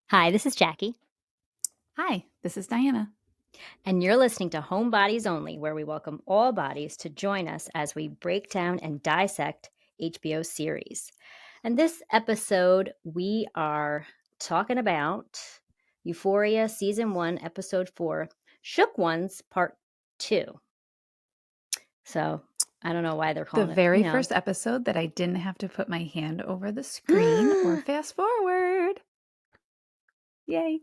Hi, this is Jackie, Hi, this is Diana. and you're listening to Home Bodies Only, where we welcome all bodies to join us as we break down and dissect HBO series. And this episode, we are talking about Euphoria Season 1, Episode 4, Shook Ones, Part 2. So I don't know why they're The calling it, very first episode that I didn't have to put my hand over the screen or fast forward. Yay.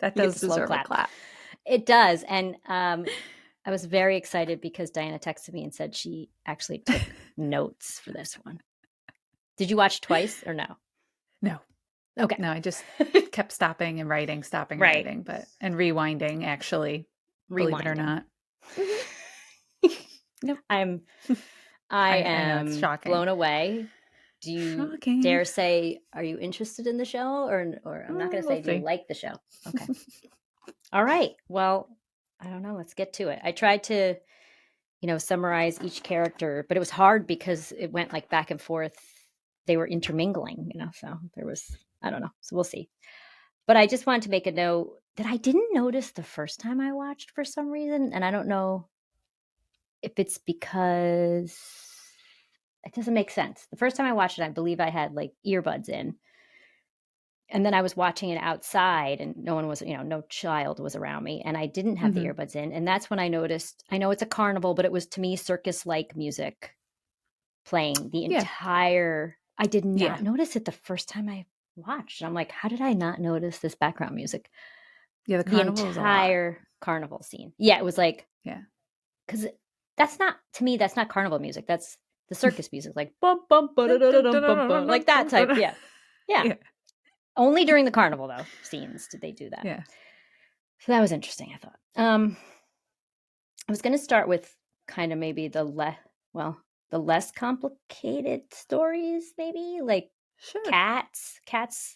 That You get does the slow deserve a clap. clap. It does. And I was very excited because Diana texted me and said she actually took notes for this one. Did you watch twice or no? No, Okay. no, I just kept stopping and writing, Right. and rewinding, actually, believe it or Rewinding. not. Nope. I I know, it's am shocking. blown away. Do you Shocking. dare say, are you interested in the show? Or I'm not going to say, We'll do you see. like the show? Okay. All right. Well, I don't know. Let's get to it. I tried to, summarize each character, but it was hard because it went like back and forth. They were intermingling, so there was, I don't know. So we'll see. But I just wanted to make a note that I didn't notice the first time I watched for some reason. And I don't know if it's because it doesn't make sense. The first time I watched it, I believe I had like earbuds in. And then I was watching it outside and no one was, no child was around me. And I didn't have the Mhm. earbuds in. And that's when I noticed, I know it's a carnival, but it was to me circus like music playing the Yeah. entire. I did Yeah. not notice it the first time I watched. I'm like, how did I not notice this background music? Yeah, the The carnival is a lot. entire carnival scene. Yeah, it was like, Yeah. because that's not, to me, that's not carnival music. That's the circus music, like bum bum ba-da-da-da-dum, bum bum, like that type. Yeah, yeah. Yeah. Only during the carnival though scenes did they do that. Yeah. So that was interesting. I thought. I was going to start with kind of maybe the less complicated stories, maybe like Sure. Cat's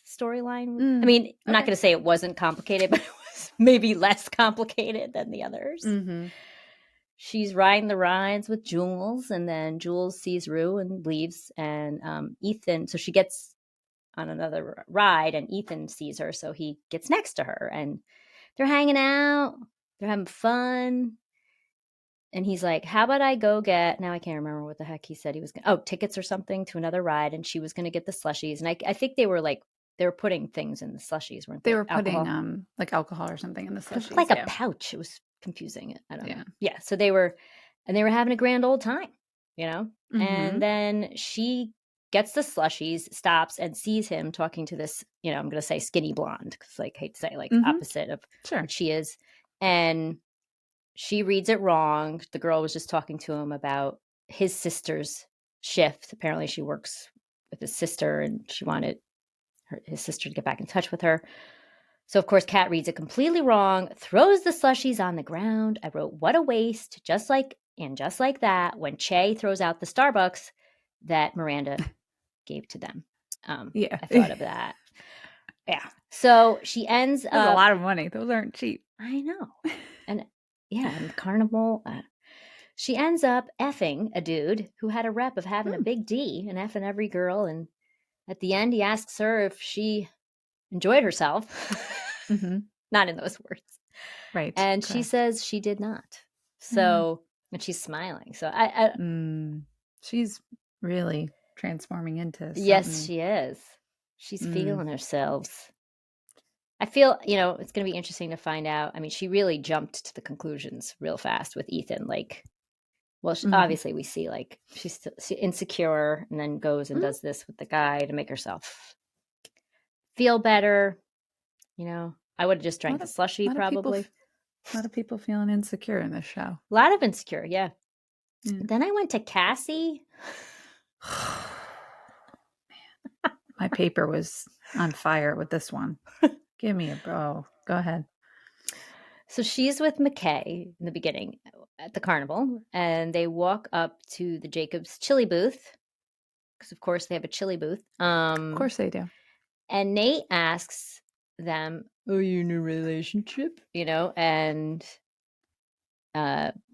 storyline. I Mm. mean, I'm not Okay. going to say it wasn't complicated, but it was maybe less complicated than the others. Mhm. She's riding the rides with Jules, and then Jules sees Rue and leaves, and Ethan. So she gets on another ride, and Ethan sees her, so he gets next to her, and they're hanging out, they're having fun. And he's like, how about I go get, now I can't remember what the heck he said he was going to, tickets or something to another ride. And she was going to get the slushies. And I think they were putting things in the slushies, weren't They they? were putting, Alcohol. like alcohol or something in the But it looked slushies, like a yeah. pouch. It was confusing. I don't know. Yeah. Yeah. So they were having a grand old time, And Mhm. then she gets the slushies, stops and sees him talking to this, I'm going to say skinny blonde, because like, hate to say like Mhm. opposite of Sure. what she is. And she reads it wrong. The girl was just talking to him about his sister's shift. Apparently, she works with his sister, and she wanted his sister to get back in touch with her. So, of course, Kat reads it completely wrong, throws the slushies on the ground. I wrote, what a waste. Just like that, when Che throws out the Starbucks that Miranda gave to them. Yeah. I thought of that. Yeah. So she ends That's a up. lot of money. Those aren't cheap. I know. And yeah, and the carnival. She ends up effing a dude who had a rep of having a Hmm. big D and effing every girl. And at the end, he asks her if she enjoyed herself. Mhm. Not in those words. Right. And she Correct. says she did not. Mm. So, and she's smiling. So I Mm. She's really transforming into yes, something. she is. She's Mm. feeling herself. I feel, it's going to be interesting to find out. I mean, she really jumped to the conclusions real fast with Ethan. Like, well, Mhm. obviously we see like she's insecure and then goes and Mhm. does this with the guy to make herself feel better. I would have just A drank lot the of slushie lot of people probably. a lot of people feeling insecure in this show. A lot of insecure, yeah. Yeah. Then I went to Cassie. My paper was on fire with this one. Give me a bro. Go ahead. So she's with McKay in the beginning at the carnival, and they walk up to the Jacobs chili booth because, of course, they have a chili booth. Of course they do. And Nate asks them, "Are you in a relationship?" And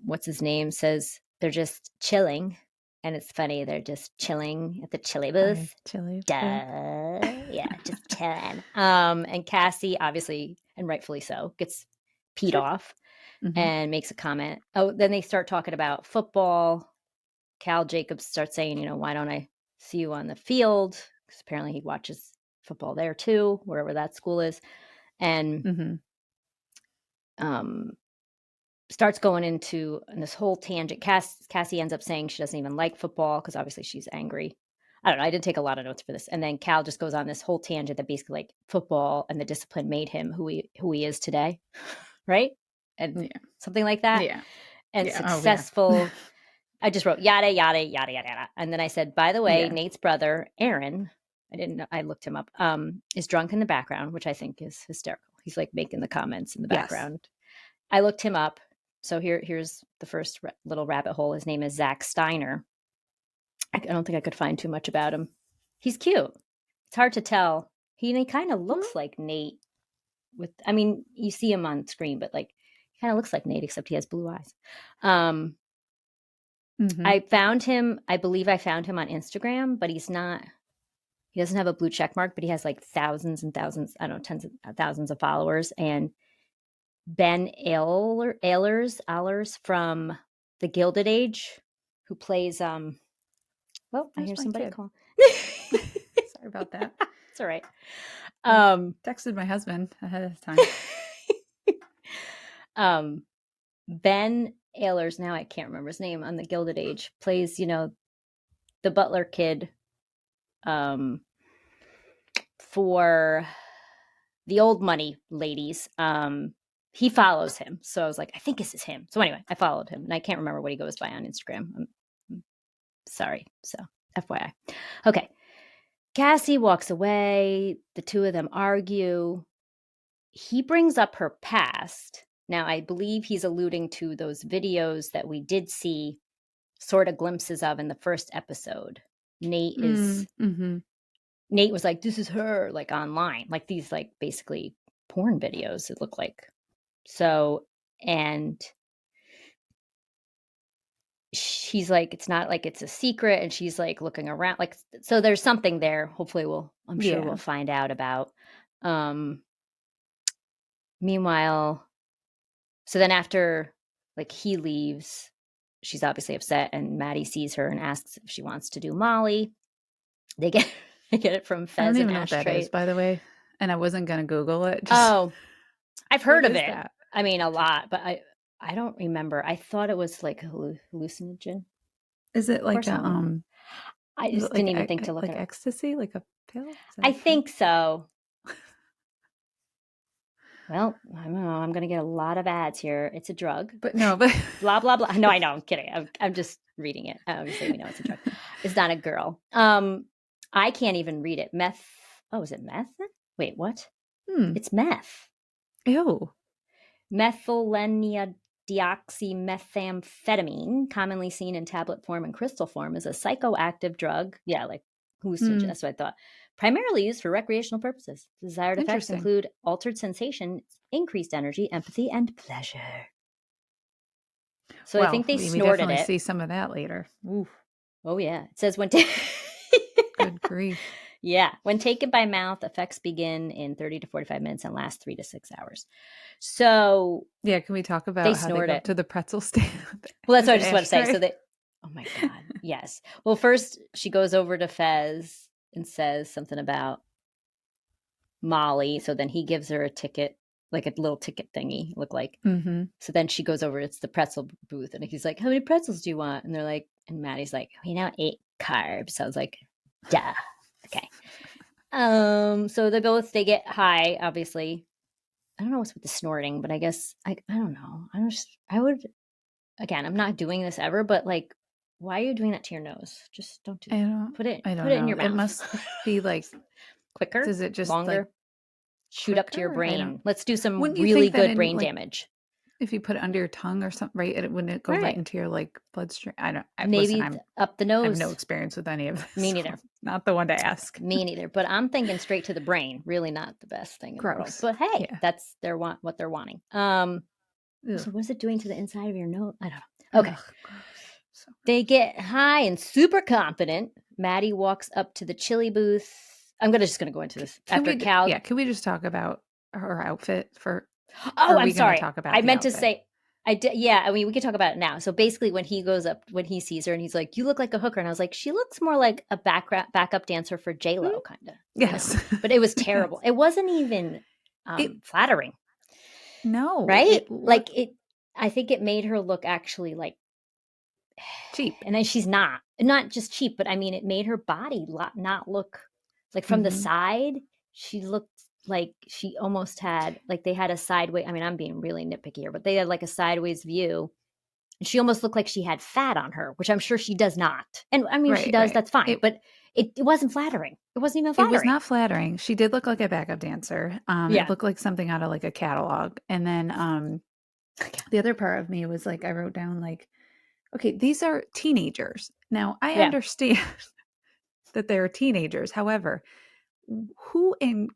what's his name says they're just chilling, and it's funny they're just chilling at the chili By booth. chili booth. Duh, yeah, just chilling. And Cassie, obviously, and rightfully so, gets peed off and makes a comment. Oh, then they start talking about football. Cal Jacobs starts saying, why don't I see you on the field? Because apparently he watches football there too, wherever that school is. And starts going into this whole tangent. Cassie ends up saying she doesn't even like football because obviously she's angry. I don't know. I didn't take a lot of notes for this. And then Cal just goes on this whole tangent that basically like football and the discipline made him who he is today. Right? And something like that. Yeah. And successful. I just wrote yada, yada, yada, yada, yada. And then I said, by the way, Nate's brother, Aaron, I didn't know, I looked him up, is drunk in the background, which I think is hysterical. He's like making the comments in the background. I looked him up. So here's the first little rabbit hole. His name is Zach Steiner. I don't think I could find too much about him. He's cute. It's hard to tell. He kind of looks like Nate. You see him on screen, but like he kind of looks like Nate, except he has blue eyes. I found him. I believe I found him on Instagram, but he's not. He doesn't have a blue check mark, but he has like thousands and thousands. I don't know, tens of thousands of followers. And Ben Ehlers from The Gilded Age, who plays I hear somebody call. Sorry about that. It's all right. Texted my husband ahead of time. Ben Ehlers, now I can't remember his name, on The Gilded Age, plays, the butler kid for the old money ladies. He follows him. So I was like, I think this is him. So anyway, I followed him and I can't remember what he goes by on Instagram. I'm sorry. So FYI. Okay. Cassie walks away. The two of them argue. He brings up her past. Now, I believe he's alluding to those videos that we did see sort of glimpses of in the first episode. Nate was like, this is her, like online, like these like basically porn videos, it looked like. So, and she's like, it's not like it's a secret. And she's like looking around, like, so there's something there. Hopefully I'm sure we'll find out about. Meanwhile, so then after like he leaves, she's obviously upset and Maddy sees her and asks if she wants to do Molly. They get it from Fez. I don't even and know Ashtray. What that is, by the way. And I wasn't going to Google it. I've heard of it. That? I mean, a lot, but I don't remember. I thought it was like hallucinogen. Is it like I just didn't even think to look like at it. Ecstasy, like a pill? I think so. Well, I don't know. I'm going to get a lot of ads here. It's a drug. But blah, blah, blah. No, I know. I'm kidding. I'm just reading it. Obviously, we know it's a drug. It's not a girl. I can't even read it. Meth. Oh, is it meth? Wait, what? It's meth. Ew. Methylenideoxymethamphetamine, commonly seen in tablet form and crystal form, is a psychoactive drug. Yeah, like hallucinogen. That's what I thought. Primarily used for recreational purposes. Desired effects include altered sensation, increased energy, empathy, and pleasure. So I think they snorted it. We definitely see some of that later. Oof. Oh, yeah. It says when... Good grief. Yeah. When taken by mouth, effects begin in 30 to 45 minutes and last 3 to 6 hours. So... Yeah, can we talk about how they go to the pretzel stand? Well, that's what I just want to say. So they... Oh, my God. Yes. Well, first, she goes over to Fez and says something about Molly. So then he gives her a ticket, like a little ticket thingy, look like. So then she goes over, it's the pretzel booth. And he's like, how many pretzels do you want? And they're like, and Maddie's like, 8 carbs. So I was like, duh. Okay. So they get high, obviously. I don't know what's with the snorting, but I guess, I don't know. Again, I'm not doing this ever, but like, why are you doing that to your nose? Just don't do it. Put it in your mouth. It must be like quicker. Does it just longer? Like, shoot up to your brain. Let's do some really good brain damage. If you put it under your tongue or something, right? Wouldn't it go right into your like bloodstream? Maybe up the nose. I have no experience with any of this. Me neither. Not the one to ask. Me neither. But I'm thinking straight to the brain. Really not the best thing in the world. But hey, that's what they're wanting. So what is it doing to the inside of your nose? I don't know. Okay. They get high and super confident. Maddy walks up to the chili booth I'm just gonna go into this after Cal. Yeah, can we just talk about her outfit for? Oh, Or are I'm we going to sorry. talk about I the meant to outfit? say I did. Yeah, I mean, we can talk about it now. So basically, when he goes up, when he sees her, and he's like, "You look like a hooker," and I was like, "She looks more like a backup dancer for J Hmm? Lo, kind of." Yes, But it was yes. terrible. It wasn't even It flattering, no, right? it Like looked it. I think it made her look actually like, cheap. and then she's not just cheap, but I mean, it made her body not look like from the Hmm. side. She looked like she almost had like they had a sideways. I mean, I'm being really nitpicky here, but they had like a sideways view. And she almost looked like she had fat on her, which I'm sure she does not. And I mean, if she Right, does, right. that's fine. But it wasn't flattering. It wasn't even It was flattering. not flattering. She did look like a backup dancer. It Yeah. looked like something out of like a catalog. And then the other part of me was like, I wrote down like, okay, these are teenagers. Now I Yeah. understand that they're teenagers. However, who in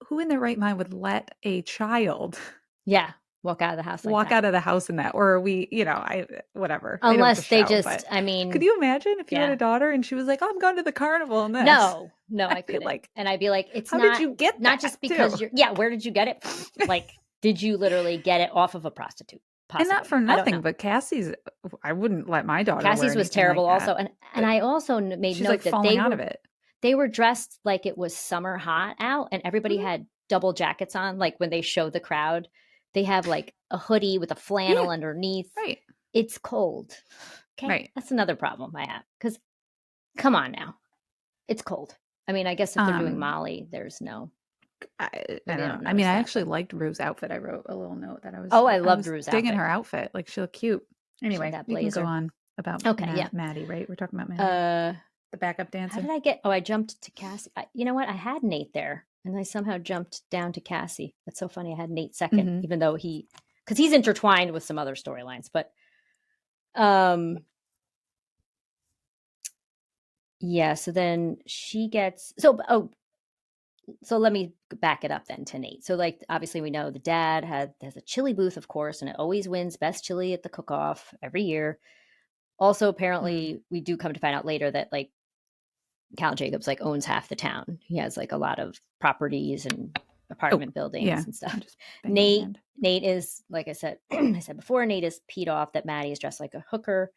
who in their right mind would let a child Yeah. Walk out of the house like walk that. out of the house in that? Or are we, I whatever. I don't Unless just they shout, just, but I could mean, you imagine if you had yeah. a daughter and she was like, "Oh, I'm going to the carnival in this." No, no, I I'd be couldn't. like, And I'd be like, it's "How did not, you get not that just too?" because yeah, where did you get it from? Like, did you literally get it off of a prostitute? And not Possibly. for I don't know. nothing, but Cassie's I wouldn't let my daughter wear Cassie's was anything like terrible that. also. And But I also made she's like note that falling out of it. they were dressed like it was summer hot out and everybody Mhm. had double jackets on. Like when they show the crowd, they have like a hoodie with a Yeah, flannel underneath. right. It's cold. Okay. Right. That's another problem I have. Because come on now. It's cold. I mean, I guess if they're doing Um, Molly, there's no, I maybe I don't know. don't I mean, notice I that. actually But liked Rue's outfit. I wrote a little note that oh, I I loved was Rue's digging outfit. her outfit. Like she looked cute. She had Anyway, that you can go blazer. on about Okay. Yeah. Maddie, right? We're talking about Maddie, Uh, the backup how dancer. did I get? Oh, I jumped to Cassie. You know what? I had Nate there, and I somehow jumped down to Cassie. That's so funny. I had Nate second, Hmm. even though because he's intertwined with some other storylines. But um, yeah. So then she gets so. Oh, so let me back it up then to Nate. So like, obviously, we know the dad has a chili booth, of course, and it always wins best chili at the cook-off every year. Also, Mm. apparently, we do come to find out later that like Cal Jacobs like owns half the town. He has like a lot of properties and Oh, apartment buildings yeah. and stuff. Just bang my hand. Nate is like I said, I said before, Nate is peed off that Maddy is dressed like a hooker,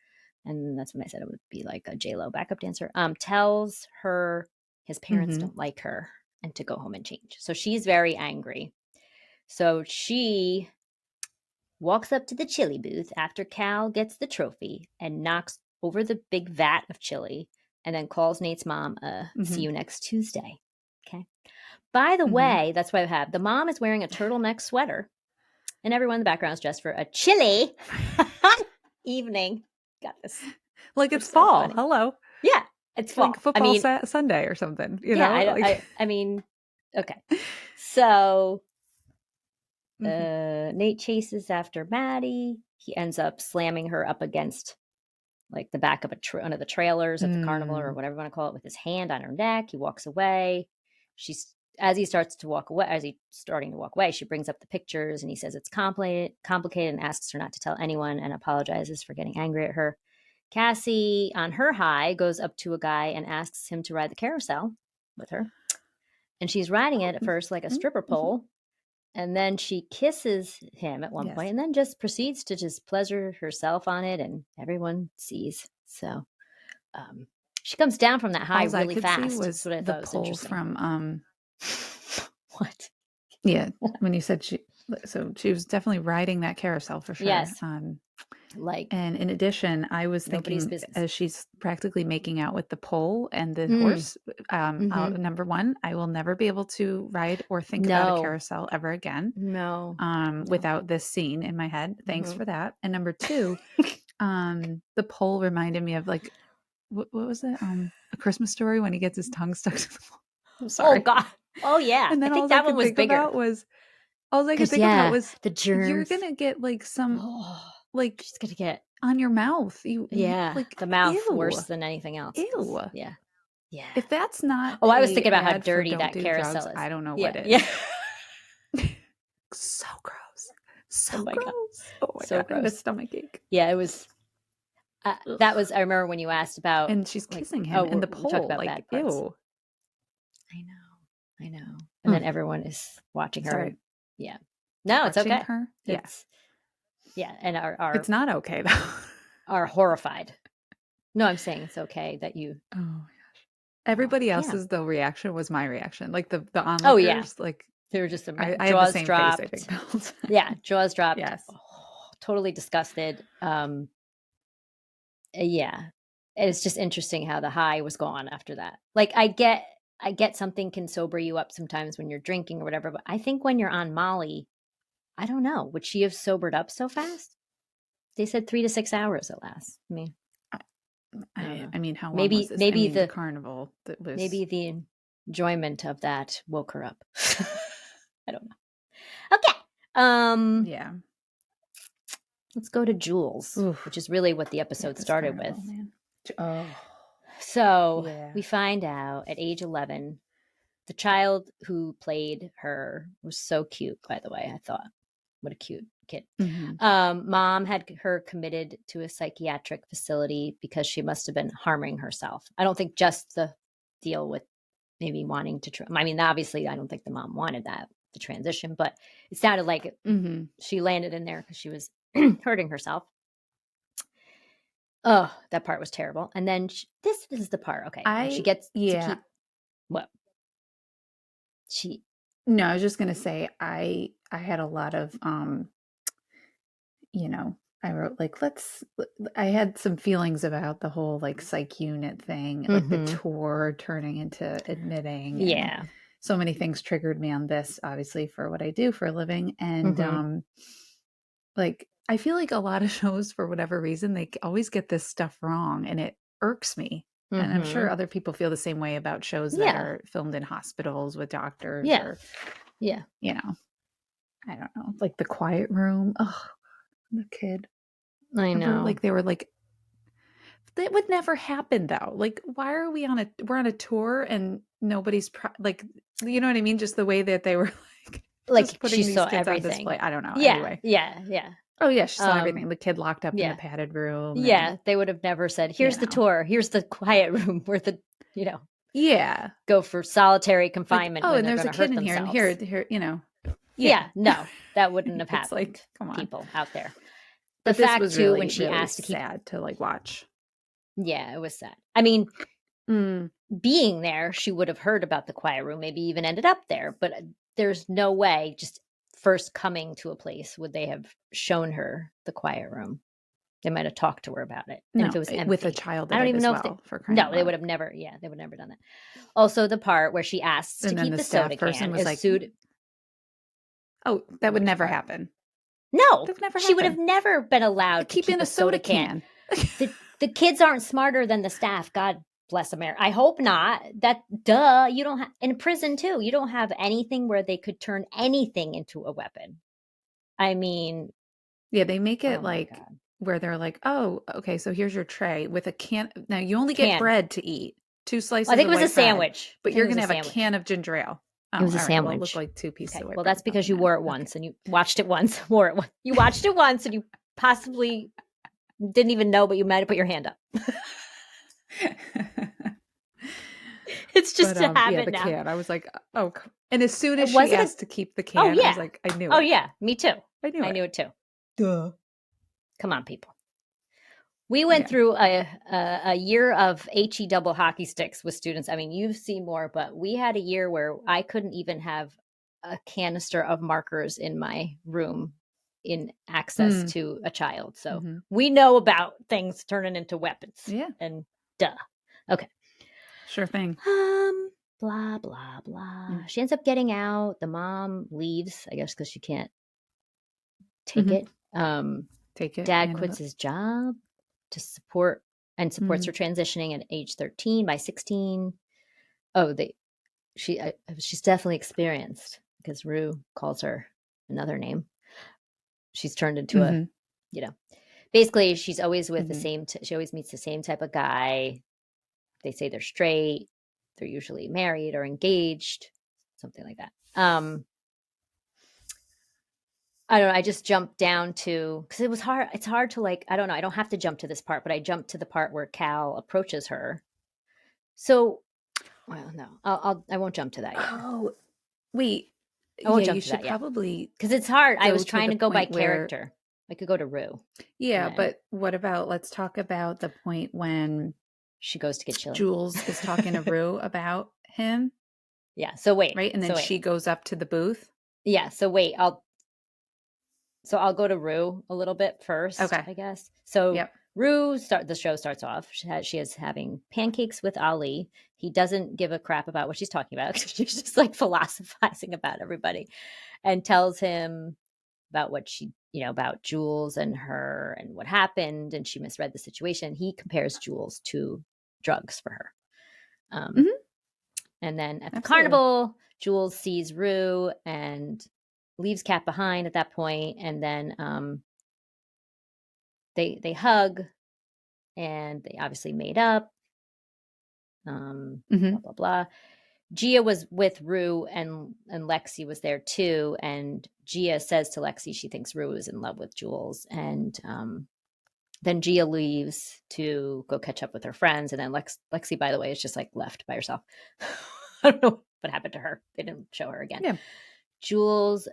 and that's when I said it would be like a J Lo backup dancer. Tells her his parents Hmm. don't like her and to go home and change. So she's very angry. So she walks up to the chili booth after Cal gets the trophy and knocks over the big vat of chili and then calls Nate's mom, see Hmm. you next Tuesday. Okay. By the Hmm. way, that's what I have. The mom is wearing a turtleneck sweater, and everyone in the background is dressed for a chilly evening. Got this. Like We're it's so fall. funny. Hello. Yeah, it's Like fall. I football mean, Sunday or something, yeah, Like I mean, okay. So Mhm. Nate chases after Maddy. He ends up slamming her up against like the back of one of the trailers at the carnival or Mm. whatever you want to call it with his hand on her neck. He walks away. She's as he starts to walk away, as he's starting to walk away, she brings up the pictures and he says it's complicated and asks her not to tell anyone and apologizes for getting angry at her. Cassie, on her high, goes up to a guy and asks him to ride the carousel with her. And she's riding it at first like a stripper Mhm. pole. And then she kisses him at one point Yes. and then just proceeds to just pleasure herself on it and everyone sees. So um, she comes down from that high All I really could see fast. That's was what I the thought was poll interesting. from What? yeah, when you said she was definitely riding that carousel for sure. Yes. Like And in addition, I was nobody's thinking business. as she's practically making out with the pole and the Mm. horse, Mm-hmm. number one, I will never be able to ride or think about a No. carousel ever again. No. Without this scene in my head. Thanks Mm-hmm. for that. And number two, the pole reminded me of like what was it? A Christmas Story when he gets his tongue stuck to the pole. I'm Oh sorry. God. Oh yeah. And I then think all I that one could was think bigger. about was all I could Because think about yeah, was the you're germs. gonna get like some Oh, like she's gonna get on your mouth. You yeah like the mouth ew. worse than anything else. Ew. Yeah. Yeah. If that's not Oh, I was a thinking about how ad for dirty don't that do drugs, carousel is. I don't know Yeah. what Yeah. is. So gross. So Oh my God. gross. Oh my So God. I had a gross. stomach ache. Yeah, it was. That Ugh. was. I remember when you asked about And she's like, kissing him oh, in the we talked pole. about Like, bad parts. ew. I know. And then everyone is watching her. Sorry. Yeah. No, it's Watching okay. her? Yeah. And It's not okay, though. are horrified. No, I'm saying it's okay that you. Oh my gosh. Everybody Yeah. else's though reaction was my reaction. Like the onlookers, Oh, yeah. like They were just I had the jaws same dropped. face, I think, the whole time. Yeah, jaws dropped. Yes. Totally disgusted. Yeah. It's just interesting how the high was gone after that. Like I get something can sober you up sometimes when you're drinking or whatever, but I think when you're on Molly, I don't know, would she have sobered up so fast? They said 3 to 6 hours it lasts. I mean, I mean, how long maybe was this? maybe the carnival that was maybe the enjoyment of that woke her up. I don't know. Okay. Yeah. Let's go to Jules, which is really what the episode started with. Man. Oh. So we find out at age 11, the child who played her was so cute, by the way. I thought, what a cute kid. Mom had her committed to a psychiatric facility because she must have been harming herself. I don't think just the deal with maybe wanting to, I mean, obviously, I don't think the mom wanted that, the transition, but it sounded like she landed in there because she was hurting herself. Oh, that part was terrible. And then this is the part. Okay. She gets to keep what? No, I was just going to say, I had a lot of, I wrote like, I had some feelings about the whole like psych unit thing, like the tour turning into admitting. Yeah. So many things triggered me on this, obviously, for what I do for a living. And like, I feel like a lot of shows, for whatever reason, they always get this stuff wrong and it irks me. And I'm sure other people feel the same way about shows that are filmed in hospitals with doctors or, I don't know, like The Quiet Room. Oh, the kid. I know. Like they were like, that would never happen though. Like, why are we're on a tour and nobody's like, you know what I mean? Just the way that they were like just putting these kids on display. I don't know. Anyway. Yeah. Oh yeah, she saw everything. The kid locked up in the padded room. Yeah, they would have never said, "Here's the tour. Here's the quiet room where the go for solitary confinement." Like, when and there's a kid in here, and here, no, that wouldn't have happened. Like, come on, people out there. The fact was too, really, when she really asked to keep, sad to like watch. Yeah, it was sad. I mean, being there, she would have heard about the quiet room, maybe even ended up there. But there's no way, just first coming to a place, would they have shown her the quiet room. They might have talked to her about it. And if it was empty, with a child, I don't even know if they would have never. Yeah, they would never done that. Also, the part where she asks to keep the soda can is sued. Oh, that would never happen. No, she would have never been allowed to keep in a soda can. The kids aren't smarter than the staff. God bless America. I hope not. You don't have, in prison too, you don't have anything where they could turn anything into a weapon. I mean. Yeah, they make it where they're like, oh, okay, so here's your tray with a can. Now you only get bread to eat. 2 slices I think of it was a sandwich. But you're going to have a can of ginger ale. It was a sandwich. Well, it looked like 2 pieces of white bread. Well, that's because you wore it once and you watched it once. You watched it once and you possibly didn't even know, but you might have put your hand up. It's just a habit the now. Can. I was like, oh. And as soon as she asked to keep the can, I was like, I knew it. Oh, yeah. Me too. I knew it too. Duh. Come on, people. We went through a year of HE double hockey sticks with students. I mean, you've seen more, but we had a year where I couldn't even have a canister of markers in my room in access to a child. So we know about things turning into weapons. Yeah. And duh. Okay. Sure thing. Blah, blah, blah. She ends up getting out. The mom leaves, I guess, because she can't take it. Take it. Dad quits his job to supports her transitioning at age 13. By 16, she's definitely experienced, because Rue calls her another name. She's turned into basically she's always with the same. She always meets the same type of guy. They say they're straight. They're usually married or engaged, something like that. I don't know. I just jumped down to, because it was hard. It's hard to I don't know. I don't have to jump to this part, but I jumped to the part where Cal approaches her. So Well, no, I won't jump to that yet. Oh, wait. I won't Yeah, jump you to should that yet probably because it's hard. I go was to trying the to go by point where, character. I could go to Rue, and yeah, then but what about, let's talk about the point when she goes to get chili. Jules is talking to Rue about him, Yeah. So wait. right? And then So she wait. goes up to the booth. Yeah. So wait. I'll go to Rue a little bit first, Okay. I guess. So Yep. the show starts off. She is having pancakes with Ali. He doesn't give a crap about what she's talking about. She's just like philosophizing about everybody, and tells him about what she, about Jules and her and what happened, and she misread the situation. He compares Jules to drugs for her. Um, Mhm. and then at the Absolutely. carnival, Jules sees Rue and leaves Kat behind at that point, and then they hug, and they obviously made up. Blah Mhm. blah blah. Gia was with Rue, and Lexi was there too. And Gia says to Lexi she thinks Rue is in love with Jules, and then Gia leaves to go catch up with her friends, and then Lexi, by the way, is just like left by herself. I don't know what happened to her. They didn't show her again. Yeah. Jules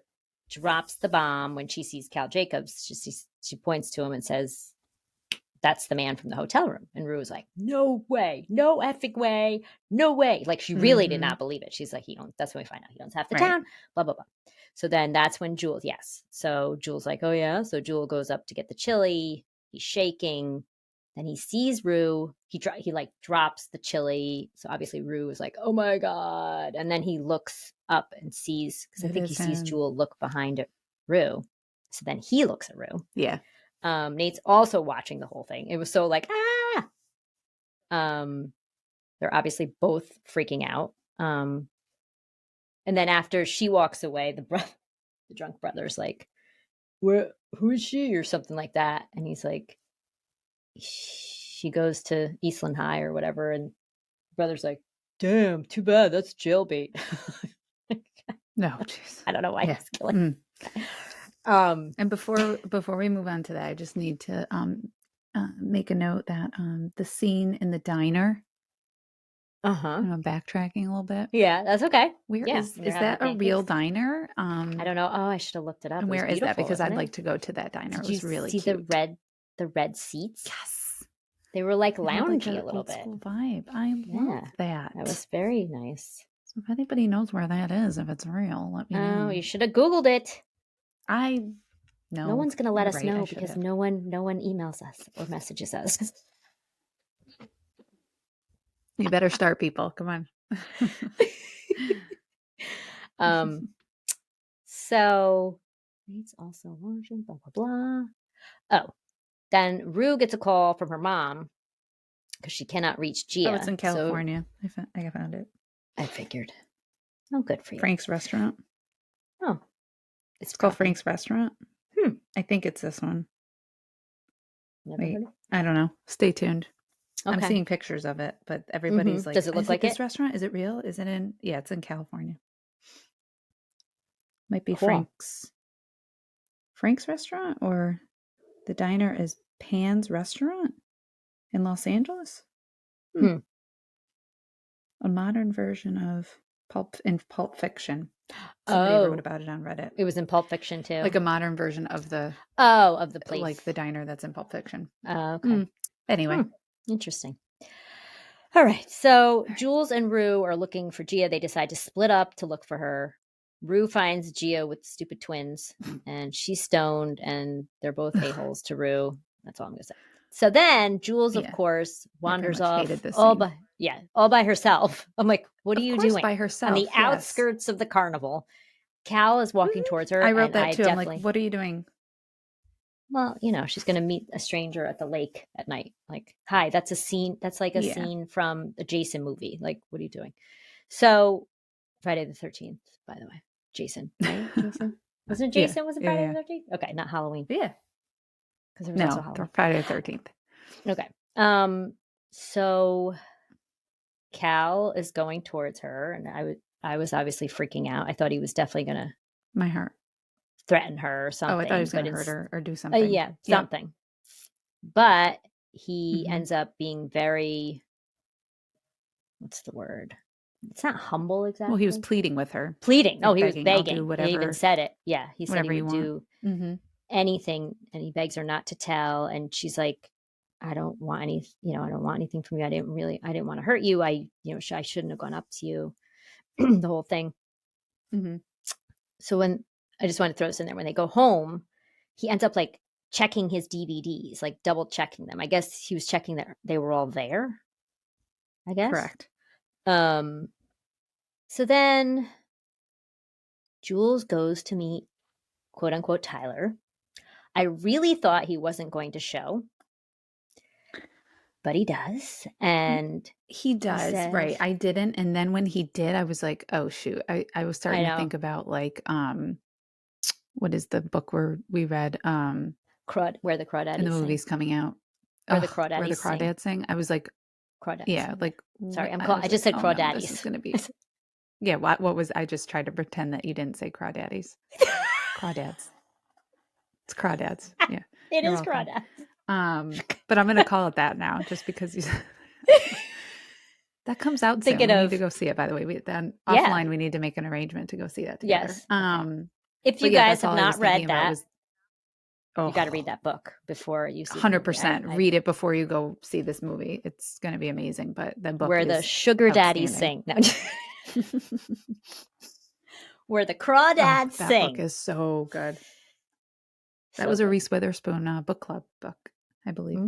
drops the bomb when she sees Cal Jacobs. She points to him and says, "That's the man from the hotel room." And Rue was like, "No way, no effing way, no way!" Like she really did Mhm. not believe it. She's like, "He owns." That's when we find out he owns half the Right. town. Blah blah blah. So then that's when Jules, yes. So Jules like, "Oh yeah." So Jules goes up to get the chili. He's shaking. Then he sees Rue. He like drops the chili. So obviously Rue is like, "Oh my god!" And then he looks up and sees, because I It think he is sees him. Jules look behind Rue. So then he looks at Rue. Yeah. Nate's also watching the whole thing. It was so like, ah. They're obviously both freaking out. And then after she walks away, the drunk brother's like, who is she? Or something like that. And he's like, she goes to Eastland High or whatever. And brother's like, damn, too bad. That's jailbait. No, jeez. I don't know why Yeah. he's killing. And before we move on to that, I just need to make a note that the scene in the diner, Uh-huh. backtracking a little bit. Yeah, that's okay. Where Yeah. is that a real diner? I don't know. Oh, I should have looked it up. And It was where is that? beautiful, Because wasn't I'd it? like to go to that diner. Did It you was really see cute. the red seats? Yes. They were like It had like loungy an a little old bit. school vibe. I love that. That was very nice. So if anybody knows where that is, if it's real, let me know. Oh, you should have Googled it. I No know. one's going to let You're us right. I know should because have. no one emails us or messages us. You better start, people. Come on. So it's also watching, blah blah blah. Oh, then Rue gets a call from her mom because she cannot reach Gia. Oh, it's in California. I found it. I figured. Oh, good for you. Frank's Restaurant. Oh, It's called Frank's Restaurant. Hmm. I think it's this one. Never Wait, heard of it. I don't know. Stay tuned. Okay. I'm seeing pictures of it, but everybody's like, Does it look is like this it? restaurant? Is it real? Is it in? Yeah, it's in California. Might be Cool. Frank's Restaurant, or the diner is Pan's Restaurant in Los Angeles. A modern version of Pulp Fiction. Somebody wrote about it on Reddit. It was in Pulp Fiction too. Like a modern version of the place, like the diner that's in Pulp Fiction. Okay. Anyway, interesting. All right. So Jules and Rue are looking for Gia. They decide to split up to look for her. Rue finds Gia with stupid twins, and she's stoned, and they're both a-holes to Rue. That's all I'm going to say. So then Jules, of course, wanders off all by herself. I'm like, what are you doing? By herself. On the outskirts of the carnival. Cal is walking towards her. I wrote that too. I'm like, what are you doing? Well, she's going to meet a stranger at the lake at night. Like, hi, that's a scene. That's like a scene from a Jason movie. Like, what are you doing? So Friday the 13th, by the way. Jason, right? Jason? Wasn't it Jason? Was it Friday the 13th? Okay, not Halloween. Yeah. Because there was also Halloween. Friday the 13th. Okay. So Cal is going towards her, and I was obviously freaking out. I thought he was definitely going to... My heart. Threaten her or something. Oh, I thought he was going to hurt her or do something. Yeah, something. But he ends up being very... What's the word? it's not humble exactly. Well, he was pleading with her. Pleading. Like Oh, he was begging, I'll do begging. whatever. He even said it. Yeah. He said he you would want. do Mm-hmm. anything, and he begs her not to tell. And she's like, I don't want any, I don't want anything from you. I didn't want to hurt you. I shouldn't have gone up to you. The whole thing. Mm-hmm. So when I just want to throw this in there, when they go home, he ends up like checking his DVDs, like double checking them. I guess he was checking that they were all there. I guess. Correct. So then Jules goes to meet quote unquote Tyler. I really thought he wasn't going to show, but he does. And he does, says, right. I didn't. And then when he did, I was like, oh shoot. I was starting to think about like, what is the book where we read? Where the Crawdads and the movie's coming out. Where the Crawdads Where the Crawdads sing. I was like, Crawdads. Yeah, like sorry, I just said oh, Crawdaddies. No, this is gonna be Yeah, what was I just tried to pretend that you didn't say Crawdaddies. Crawdads. It's Crawdads. Yeah. It is Crawdads. But I'm gonna call it that now just because you that comes out soon. We need to go see it, by the way. Offline we need to make an arrangement to go see that together. Yes. If you guys have not read that, you got to read that book before you see 100%. Read it before you go see this movie. It's going to be amazing. But the book where the sugar daddies sing. No. Where the crawdads sing. That book is so good. That was a Reese Witherspoon book club book, I believe.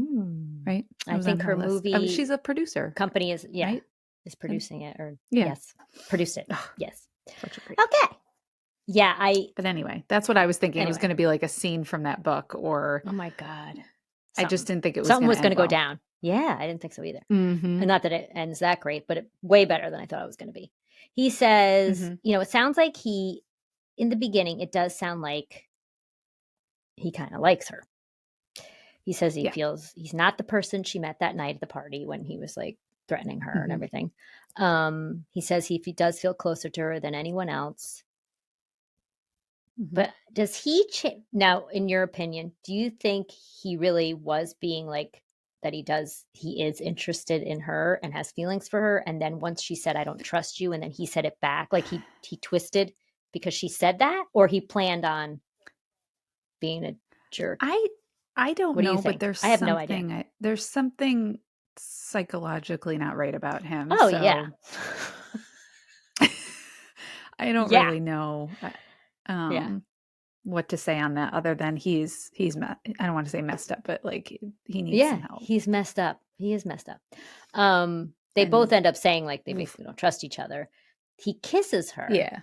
Right? I think her movie. She's a producer. Company is right? is producing it, or yes, produced it. Yes. Such a great. Okay. Yeah, But anyway, that's what I was thinking. It was going to be like a scene from that book, or oh my god, I just didn't think it was something was going to go well. down. Yeah, I didn't think so either. Mm-hmm. And not that it ends that great, but way better than I thought it was going to be. He says, it sounds like in the beginning, it does sound like he kind of likes her. He says he feels he's not the person she met that night at the party when he was like threatening her and everything. He says he does feel closer to her than anyone else. But does he now, in your opinion, do you think he really was being like that? He is interested in her and has feelings for her. And then once she said, I don't trust you. And then he said it back, like he twisted because she said that, or he planned on being a jerk. I don't know, but I have no idea. There's something psychologically not right about him. Oh, yeah. I don't really know what to say on that other than he's I don't want to say messed up, but like he needs some help. He's messed up. He is messed up. They both end up saying like they basically don't trust each other. He kisses her. Yeah.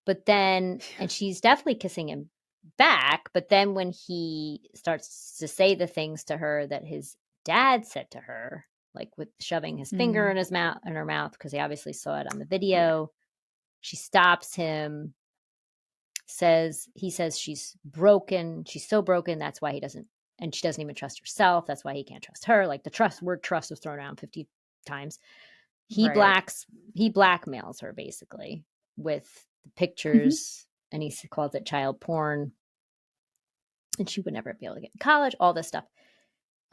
But then, and she's definitely kissing him back. But then when he starts to say the things to her that his dad said to her, like with shoving his finger in her mouth, because he obviously saw it on the video, she stops him. He says she's broken. She's so broken. That's why he doesn't, and she doesn't even trust herself. That's why he can't trust her. Like the word trust was thrown around 50 times. He blackmails her basically with the pictures, and he calls it child porn. And she would never be able to get in college, all this stuff.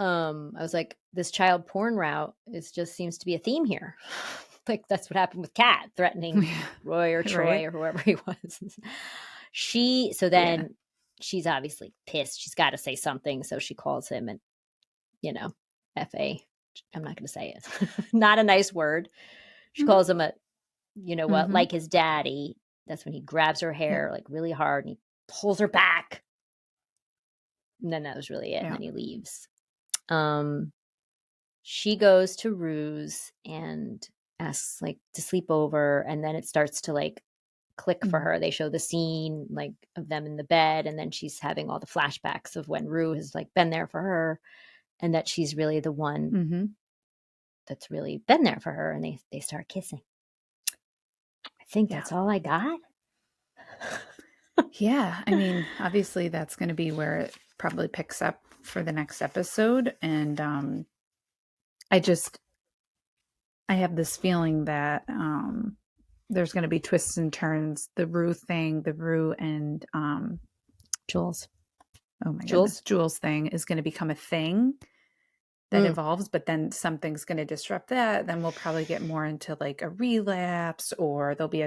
I was like, this child porn route just seems to be a theme here. Like that's what happened with Kat threatening Roy or Troy or whoever he was. She's obviously pissed. She's got to say something. So she calls him and, F.A. I'm not going to say it. Not a nice word. She calls him like his daddy. That's when he grabs her hair like really hard and he pulls her back. And then that was really it. Yeah. And then he leaves. She goes to Rue's and asks like to sleep over. And then it starts to like click for her. They show the scene like of them in the bed, and then she's having all the flashbacks of when Rue has like been there for her, and that she's really the one that's really been there for her, and they start kissing. I think that's all I got. Yeah, I mean, obviously that's going to be where it probably picks up for the next episode, and I have this feeling that there's going to be twists and turns. The Rue and Jules. Oh my goodness, Jules thing is going to become a thing that evolves, but then something's going to disrupt that. Then we'll probably get more into like a relapse, or there'll be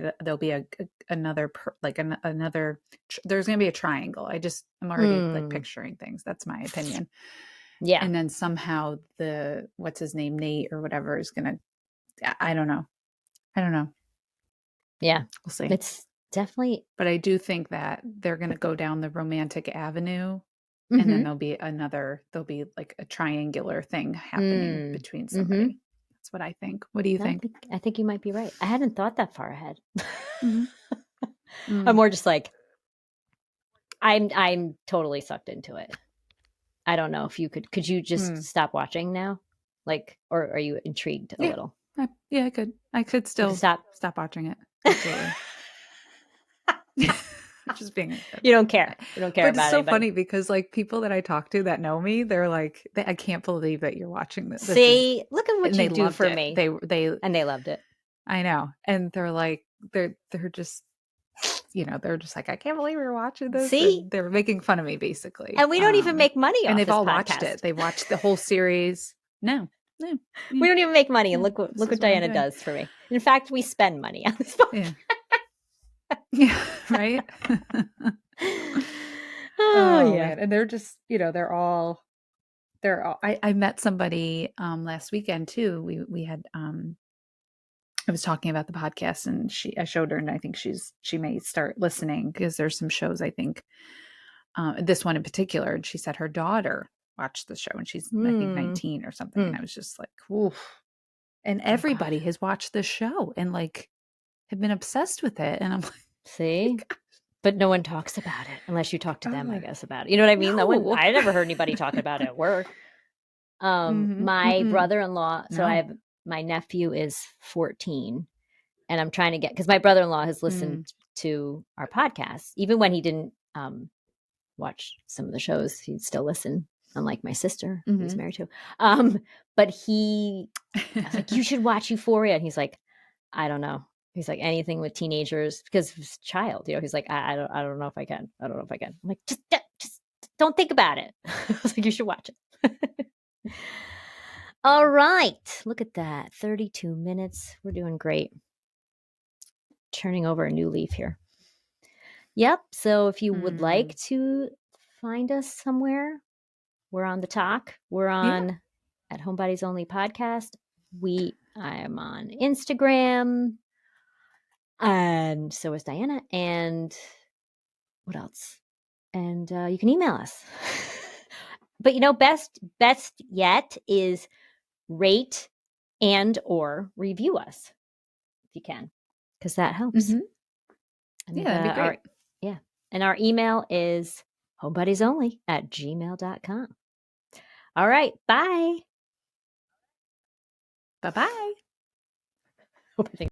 another there's going to be a triangle. I'm already like picturing things. That's my opinion. Yeah. And then somehow what's his name, Nate or whatever, is going to, I don't know. Yeah. We'll see. It's definitely. But I do think that they're going to go down the romantic avenue. And then there'll be like a triangular thing happening between somebody. That's what I think. What do you think? I think you might be right. I hadn't thought that far ahead. I'm more just like, I'm totally sucked into it. I don't know if you could you just stop watching now? Like, or are you intrigued a little? Yeah, I could. I could still stop watching it. Absolutely. Just being you don't care. You don't care but about it. It's so funny because like people that I talk to that know me, they're like, I can't believe that you're watching this. See, look at what you do for me. They loved it. I know. And they're like, they're just, they're just like, I can't believe you're watching this. See, and they're making fun of me basically. And we don't even make money off and they've this all podcast. watched it. They watched the whole series. No. We don't even make money. And look what Diana does for me. In fact, we spend money on this podcast. Yeah, right. Oh yeah. Man. And they're just, they're all I met somebody last weekend too. We had I was talking about the podcast, and I showed her, and I think she may start listening because there's some shows, I think, this one in particular, and she said her daughter watched the show, and she's I think 19 or something, and I was just like, oof. And everybody has watched the show and like have been obsessed with it, and I'm like, see, but no one talks about it unless you talk to them, I guess, about it. You know what I mean? No. I never heard anybody talking about it at work. My brother-in-law, so my nephew is 14, and I'm trying to get, because my brother-in-law has listened to our podcast. Even when he didn't watch some of the shows, he'd still listen, unlike my sister, who he's married to. But I was like, you should watch Euphoria. And he's like, I don't know. He's like, anything with teenagers, because he's a child, he's like, I don't know if I can. I don't know if I can. I'm like, just don't think about it. I was like, you should watch it. All right. Look at that. 32 minutes. We're doing great. Turning over a new leaf here. Yep. So if you would like to find us somewhere, we're on the talk. We're on at Homebodies Only Podcast. I am on Instagram. And so is Diana. And what else? And you can email us. But best yet is rate and or review us if you can, because that helps. And, that'd be great. And our email is homebodiesonly@gmail.com. All right. Bye. Bye-bye.